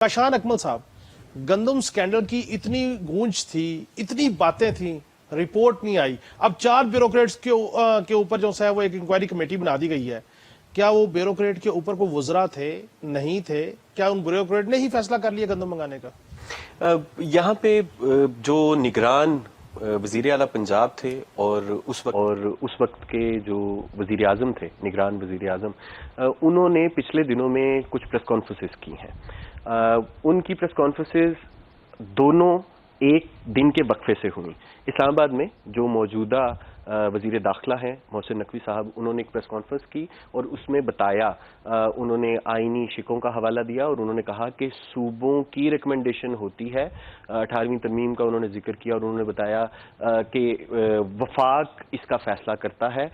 काशान अकमल साहब, गंदम स्कैंडल की इतनी गूंज थी, इतनी बातें थी, रिपोर्ट नहीं आई। अब 4 ब्यूरोक्रेट्स के ऊपर जो है वो एक इंक्वायरी कमेटी बना दी गई है। क्या वो ब्यूरोक्रेट के ऊपर को वज़रा थे, नहीं थे? क्या उन ब्यूरोक्रेट ने ही फैसला कर लिया गंदम मंगाने का? यहाँ पे जो निगरान वजीर आला पंजाब थे और उस वक्त के जो वजीर आजम थे, निगरान वजीर आजम, उन्होंने पिछले दिनों में कुछ प्रेस कॉन्फ्रेंसेस की हैं। उनकी प्रेस कॉन्फ्रेंसेस दोनों एक दिन के वक्फे से हुई। इस्लामाबाद में जो मौजूदा वजीर दाखिला हैं मोहसिन नकवी साहब, उन्होंने एक प्रेस कॉन्फ्रेंस की और उसमें बताया, उन्होंने आईनी शिकों का हवाला दिया और उन्होंने कहा कि सूबों की रिकमेंडेशन होती है। 18वीं तरमीम का उन्होंने जिक्र किया और उन्होंने बताया कि वफाक इसका फैसला करता है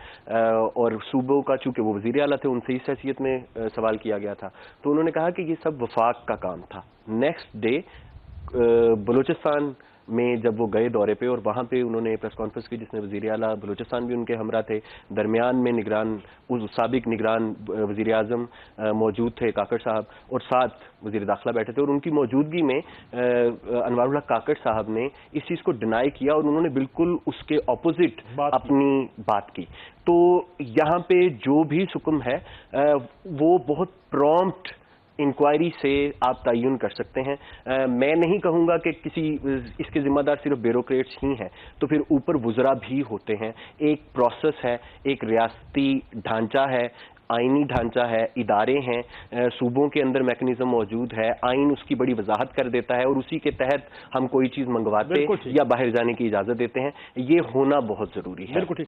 और सूबों का, चूंकि वो वजीर आला थे, उनसे इस हैसियत में सवाल किया गया था, तो उन्होंने कहा कि ये सब वफाक का काम था। नेक्स्ट डे बलूचिस्तान में जब वो गए दौरे पे और वहां पे उन्होंने प्रेस कॉन्फ्रेंस की जिसमें वजीर आला बलूचिस्तान भी उनके हमरा थे, दरमियान में निगरान, उस साबिक निगरान वजीर आजम मौजूद थे काकड़ साहब, और साथ वजीर दाखिला बैठे थे, और उनकी मौजूदगी में अनवारुल्लाह काकड़ साहब ने इस चीज को डिनाई किया और उन्होंने बिल्कुल उसके ऑपोजिट अपनी बात की। तो यहाँ पे जो भी हुक्म है वो बहुत प्रॉम्प्ट इंक्वायरी से आप तयन कर सकते हैं। मैं नहीं कहूंगा कि किसी इसके जिम्मेदार सिर्फ ब्यूरोक्रेट्स ही हैं, तो फिर ऊपर वुज़रा भी होते हैं। एक प्रोसेस है, एक रियासती ढांचा है, आईनी ढांचा है, इदारे हैं, सूबों के अंदर मैकेनिज्म मौजूद है, आइन उसकी बड़ी वजाहत कर देता है और उसी के तहत हम कोई चीज मंगवाते या बाहर जाने की इजाजत देते हैं। ये होना बहुत जरूरी है।